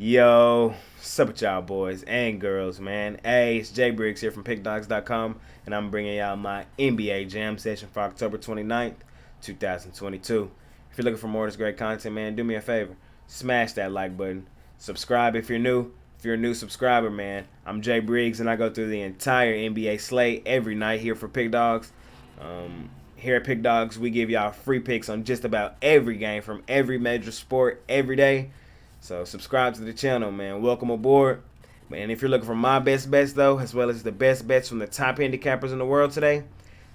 Yo, what's up with y'all boys and girls, man? Hey, it's Jay Briggs here from Pickdawgz.com, and I'm bringing y'all my NBA Jam session for October 29th, 2022. If you're looking for more of this great content, man, do me a favor. Smash that like button. Subscribe if you're new. If you're a new subscriber, man, I'm Jay Briggs, and I go through the entire NBA slate every night here for Pickdawgz. Here at Pickdawgz, we give y'all free picks on just about every game from every major sport every day. So subscribe to the channel, man. Welcome aboard. And if you're looking for my best bets, though, as well as the best bets from the top handicappers in the world today,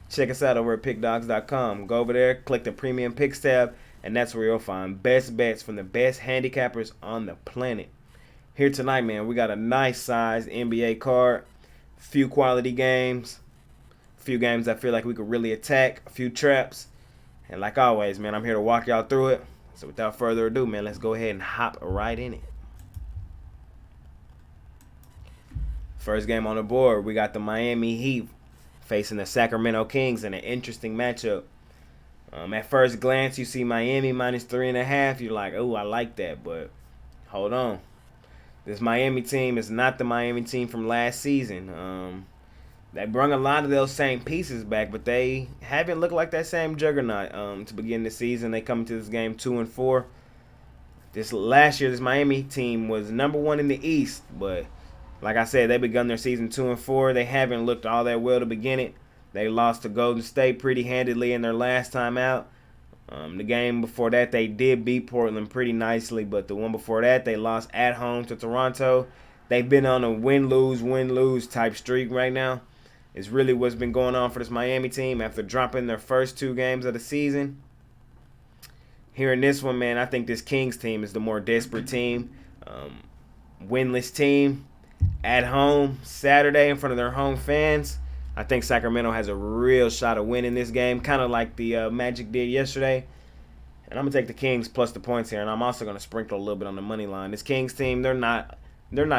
check us out over at pickdawgz.com. Go over there, click the Premium Picks tab, and that's where you'll find best bets from the best handicappers on the planet. Here tonight, man, we got a nice sized NBA card, a few quality games, a few games I feel like we could really attack, a few traps. And like always, man, I'm here to walk y'all through it. So without further ado, man, let's go ahead and hop right in it. First game on the board, we got the Miami Heat facing the Sacramento Kings in an interesting matchup. At first glance, you see Miami minus 3.5. You're like, oh, I like that, but hold on. This Miami team is not the Miami team from last season. They brung a lot of those same pieces back, but they haven't looked like that same juggernaut to begin the season. They come into this game 2-4. Last year, this Miami team was number 1 in the East, but like I said, they begun their season 2-4. They haven't looked all that well to begin it. They lost to Golden State pretty handedly in their last time out. The game before that, they did beat Portland pretty nicely, but the one before that, they lost at home to Toronto. They've been on a win-lose type streak right now. It's really what's been going on for this Miami team after dropping their first 2 games of the season. Here in this one, man, I think this Kings team is the more desperate team. Winless team at home Saturday in front of their home fans. I think Sacramento has a real shot of winning this game, kind of like the Magic did yesterday. And I'm going to take the Kings plus the points here, and I'm also going to sprinkle a little bit on the money line. This Kings team, they're not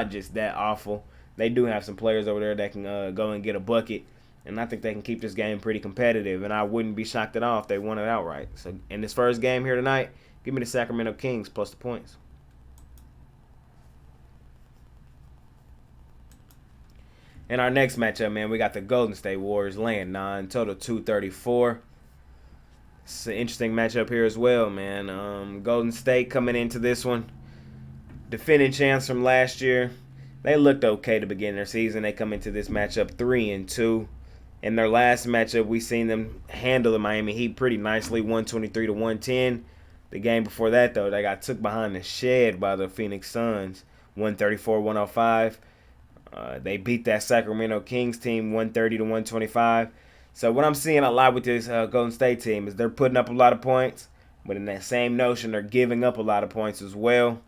just that awful. They do have some players over there that can go and get a bucket, and I think they can keep this game pretty competitive, and I wouldn't be shocked at all if they won it outright. So in this first game here tonight, give me the Sacramento Kings plus the points. In our next matchup, man, we got the Golden State Warriors laying 9, total 234. It's an interesting matchup here as well, man. Golden State coming into this one, defending champs from last year. They looked okay to begin their season. They come into this matchup 3-2. In their last matchup, we seen them handle the Miami Heat pretty nicely, 123-110. The game before that, though, they got took behind the shed by the Phoenix Suns, 134-105. They beat that Sacramento Kings team 130-125. So what I'm seeing a lot with this Golden State team is they're putting up a lot of points, but in that same notion, they're giving up a lot of points as well.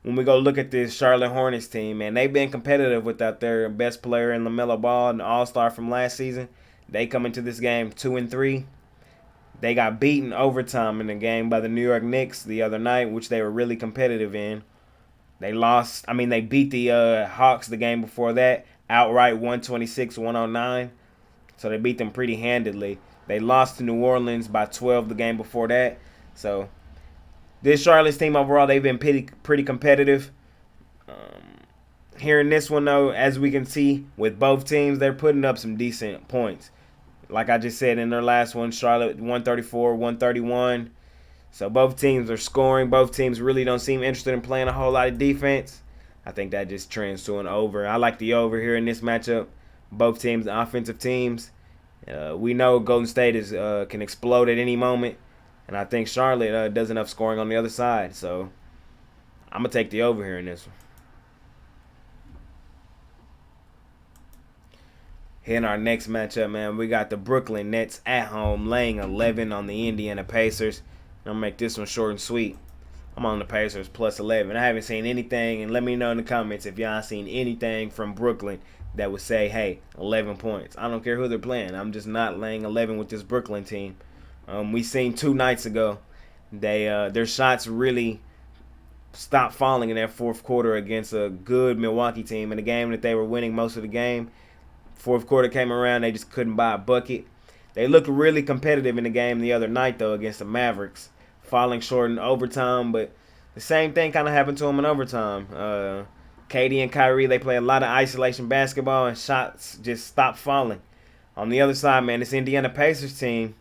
When we go look at this Charlotte Hornets team, man, they've been competitive without their best player in LaMelo Ball, an all-star from last season. They come into this game 2-3. They got beaten overtime in the game by the New York Knicks the other night, which they were really competitive in. They beat the Hawks the game before that, outright 126-109. So they beat them pretty handedly. They lost to New Orleans by 12 the game before that. So this Charlotte's team overall, they've been pretty competitive. Here in this one, though, as we can see with both teams, they're putting up some decent points. Like I just said in their last one, Charlotte 134-131. So both teams are scoring. Both teams really don't seem interested in playing a whole lot of defense. I think that just trends to an over. I like the over here in this matchup. Both teams, offensive teams. We know Golden State can explode at any moment. And I think Charlotte does enough scoring on the other side. So I'm going to take the over here in this one. Here in our next matchup, man, we got the Brooklyn Nets at home laying 11 on the Indiana Pacers. I'm going to make this one short and sweet. I'm on the Pacers plus 11. I haven't seen anything, and let me know in the comments if y'all seen anything from Brooklyn that would say, hey, 11 points. I don't care who they're playing. I'm just not laying 11 with this Brooklyn team. We seen 2 nights ago, their shots really stopped falling in that fourth quarter against a good Milwaukee team in a game that they were winning most of the game. Fourth quarter came around, they just couldn't buy a bucket. They looked really competitive in the game the other night, though, against the Mavericks, falling short in overtime, but the same thing kind of happened to them in overtime. KD and Kyrie, they play a lot of isolation basketball, and shots just stop falling. On the other side, man, this Indiana Pacers team,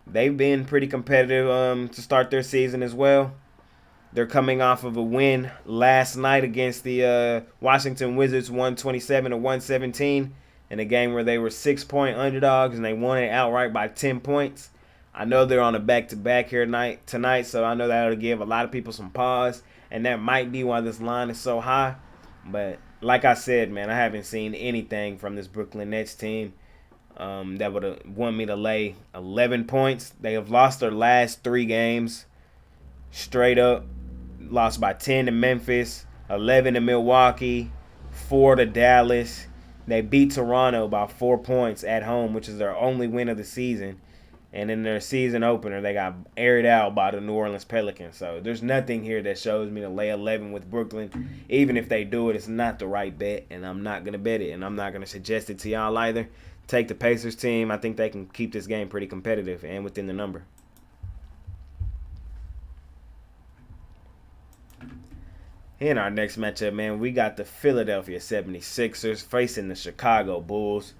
they've been pretty competitive to start their season as well. They're coming off of a win last night against the Washington Wizards, 127-117, in a game where they were 6-point underdogs and they won it outright by 10 points. I know they're on a back-to-back here tonight, so I know that'll give a lot of people some pause, and that might be why this line is so high. But like I said, man, I haven't seen anything from this Brooklyn Nets team that would want me to lay 11 points. They have lost their last 3 games straight up. Lost by 10 to Memphis, 11 to Milwaukee, 4 to Dallas. They beat Toronto by 4 points at home, which is their only win of the season. And in their season opener, they got aired out by the New Orleans Pelicans. So there's nothing here that shows me to lay 11 with Brooklyn. Even if they do it, it's not the right bet, and I'm not going to bet it. And I'm not going to suggest it to y'all either. Take the Pacers team. I think they can keep this game pretty competitive and within the number. In our next matchup, man, we got the Philadelphia 76ers facing the Chicago Bulls.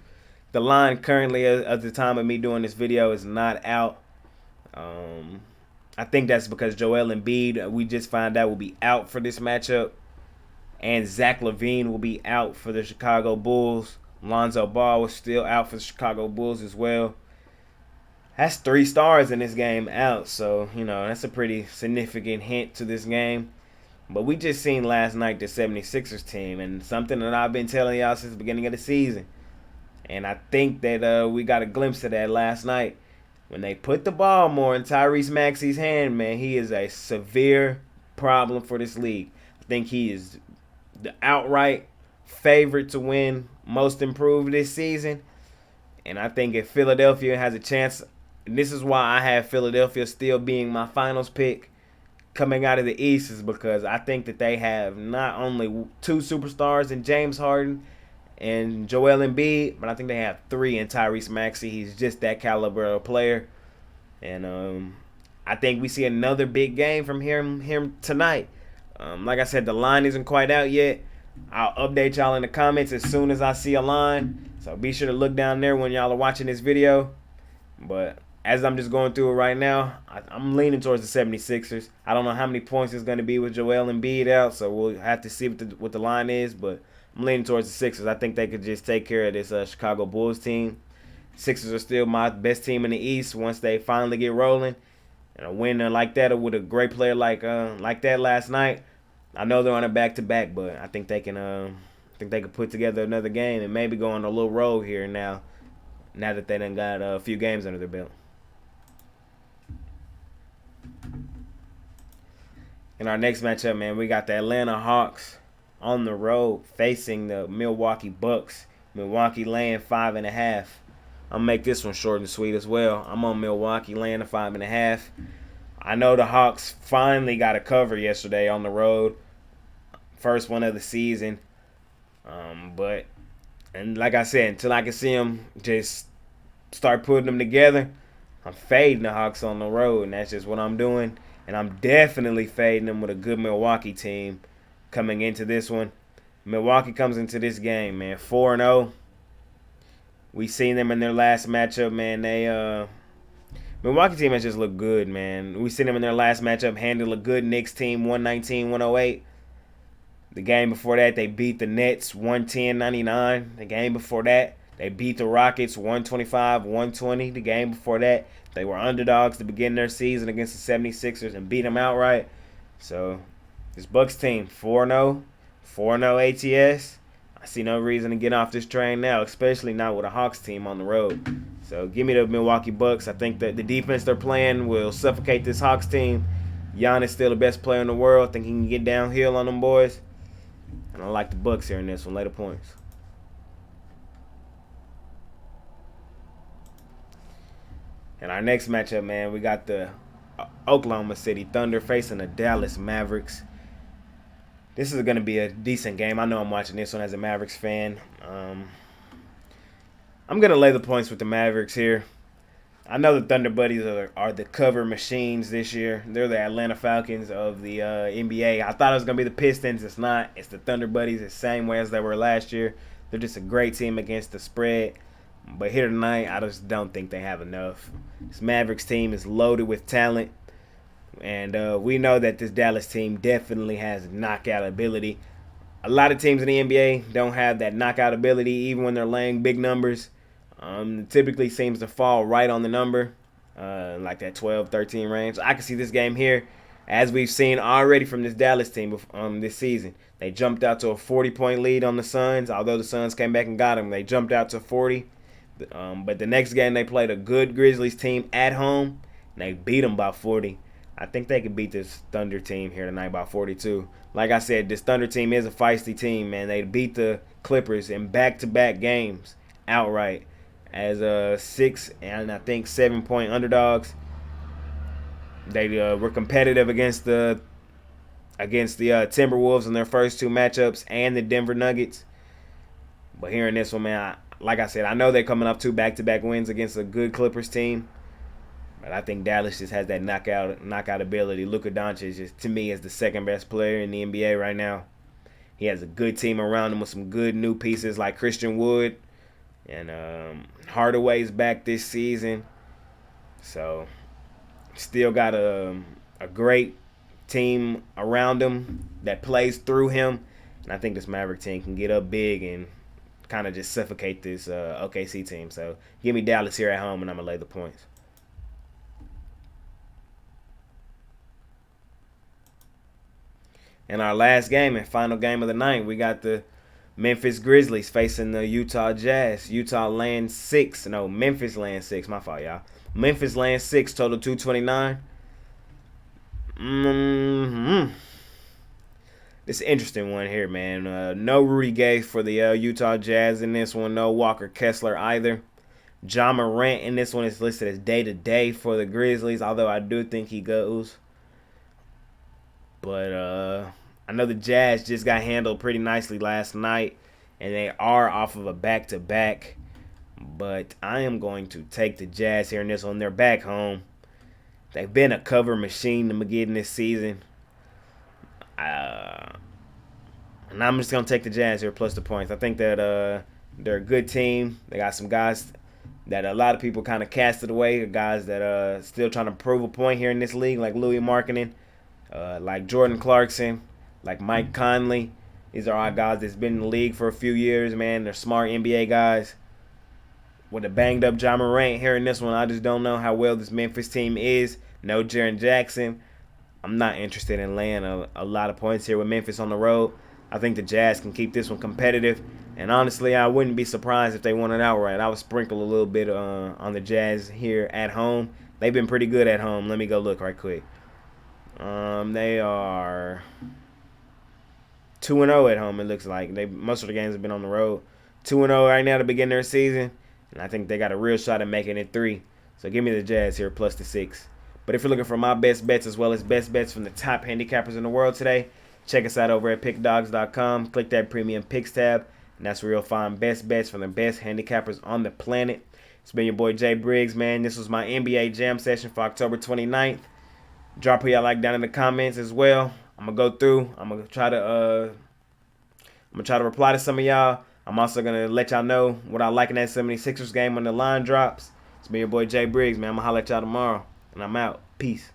The line currently, at the time of me doing this video, is not out. I think that's because Joel Embiid, we just found out, will be out for this matchup. And Zach LaVine will be out for the Chicago Bulls. Lonzo Ball was still out for the Chicago Bulls as well. That's 3 stars in this game out. So, that's a pretty significant hint to this game. But we just seen last night the 76ers team, and something that I've been telling y'all since the beginning of the season. And I think that we got a glimpse of that last night. When they put the ball more in Tyrese Maxey's hand, man, he is a severe problem for this league. I think he is the outright favorite to win Most Improved this season. And I think if Philadelphia has a chance, and this is why I have Philadelphia still being my finals pick coming out of the East, is because I think that they have not only 2 superstars in James Harden and Joel Embiid, but I think they have 3 in Tyrese Maxey. He's just that caliber of player. And I think we see another big game from him tonight. Like I said, the line isn't quite out yet. I'll update y'all in the comments as soon as I see a line. So be sure to look down there when y'all are watching this video. But as I'm just going through it right now, I'm leaning towards the 76ers. I don't know how many points it's going to be with Joel Embiid out, so we'll have to see what the line is. But I'm leaning towards the Sixers. I think they could just take care of this Chicago Bulls team. Sixers are still my best team in the East once they finally get rolling. And a winner like that with a great player like that last night, I know they're on a back-to-back, but I think they can put together another game and maybe go on a little roll here now that they done got a few games under their belt. In our next matchup, man, we got the Atlanta Hawks on the road facing the Milwaukee Bucks. Milwaukee laying 5.5. I'll make this one short and sweet as well. I'm on Milwaukee laying the 5.5. I know the Hawks finally got a cover yesterday on the road. First one of the season. But like I said, until I can see them just start putting them together, I'm fading the Hawks on the road, and that's just what I'm doing. And I'm definitely fading them with a good Milwaukee team coming into this one. Milwaukee comes into this game, man, 4-0. We seen them in their last matchup, man. Milwaukee team has just looked good, man. We seen them in their last matchup handle a good Knicks team, 119-108. The game before that, they beat the Nets 110-99. The game before that, they beat the Rockets 125-120. The game before that, they were underdogs to begin their season against the 76ers and beat them outright. So, this Bucks team, 4-0, 4-0 ATS. I see no reason to get off this train now, especially not with a Hawks team on the road. So, give me the Milwaukee Bucks. I think that the defense they're playing will suffocate this Hawks team. Giannis still the best player in the world. I think he can get downhill on them boys. And I like the Bucks here in this one. Later points. And our next matchup, man, we got the Oklahoma City Thunder facing the Dallas Mavericks. This is going to be a decent game. I know I'm watching this one as a Mavericks fan. I'm going to lay the points with the Mavericks here. I know the Thunder Buddies are the cover machines this year. They're the Atlanta Falcons of the NBA. I thought it was going to be the Pistons. It's not. It's the Thunder Buddies the same way as they were last year. They're just a great team against the spread. But here tonight, I just don't think they have enough. This Mavericks team is loaded with talent. And we know that this Dallas team definitely has knockout ability. A lot of teams in the NBA don't have that knockout ability, even when they're laying big numbers. It typically seems to fall right on the number, like that 12, 13 range. I can see this game here, as we've seen already from this Dallas team this season. They jumped out to a 40-point lead on the Suns. Although the Suns came back and got them, they jumped out to 40. But the next game, they played a good Grizzlies team at home, and they beat them by 40. I think they could beat this Thunder team here tonight by 42. Like I said, this Thunder team is a feisty team, man. They beat the Clippers in back-to-back games outright as 6 and I think 7-point underdogs. They were competitive against the Timberwolves in their first two matchups and the Denver Nuggets. But here in this one, man, like I said, I know they're coming up 2 back-to-back wins against a good Clippers team. But I think Dallas just has that knockout ability. Luka Doncic, just, to me, is the second best player in the NBA right now. He has a good team around him with some good new pieces like Christian Wood. And Hardaway's back this season. So, still got a great team around him that plays through him. And I think this Maverick team can get up big and kind of just suffocate this OKC team. So, give me Dallas here at home, and I'm going to lay the points. In our last game and final game of the night, we got the Memphis Grizzlies facing the Utah Jazz. Utah laying 6. No, Memphis laying 6. My fault, y'all. Memphis laying 6, total 229. This is an interesting one here, man. No Rudy Gay for the Utah Jazz in this one. No Walker Kessler either. Ja Morant in this one is listed as day-to-day for the Grizzlies, although I do think he goes. But I know the Jazz just got handled pretty nicely last night, and they are off of a back-to-back. But I am going to take the Jazz here in this one. They're back home. They've been a cover machine to begin this season. And I'm just going to take the Jazz here plus the points. I think that they're a good team. They got some guys that a lot of people kind of casted away, guys that are still trying to prove a point here in this league, like Louis Markkinen. Like Jordan Clarkson, like Mike Conley. These are all guys that's been in the league for a few years, man. They're smart NBA guys. With a banged-up Ja Morant here in this one, I just don't know how well this Memphis team is. No Jaren Jackson. I'm not interested in laying a lot of points here with Memphis on the road. I think the Jazz can keep this one competitive. And honestly, I wouldn't be surprised if they won it outright. I would sprinkle a little bit on the Jazz here at home. They've been pretty good at home. Let me go look right quick. They are 2-0 at home, it looks like. Most of the games have been on the road. 2-0 right now to begin their season. And I think they got a real shot at making it 3. So give me the Jazz here plus the 6. But if you're looking for my best bets as well as best bets from the top handicappers in the world today, check us out over at Pickdawgz.com. Click that premium picks tab. And that's where you'll find best bets from the best handicappers on the planet. It's been your boy Jay Briggs, man. This was my NBA Jam session for October 29th. Drop who y'all like down in the comments as well. I'm gonna go through. I'm gonna try to reply to some of y'all. I'm also gonna let y'all know what I like in that 76ers game when the line drops. It's been your boy Jay Briggs, man. I'm gonna holler at y'all tomorrow, and I'm out. Peace.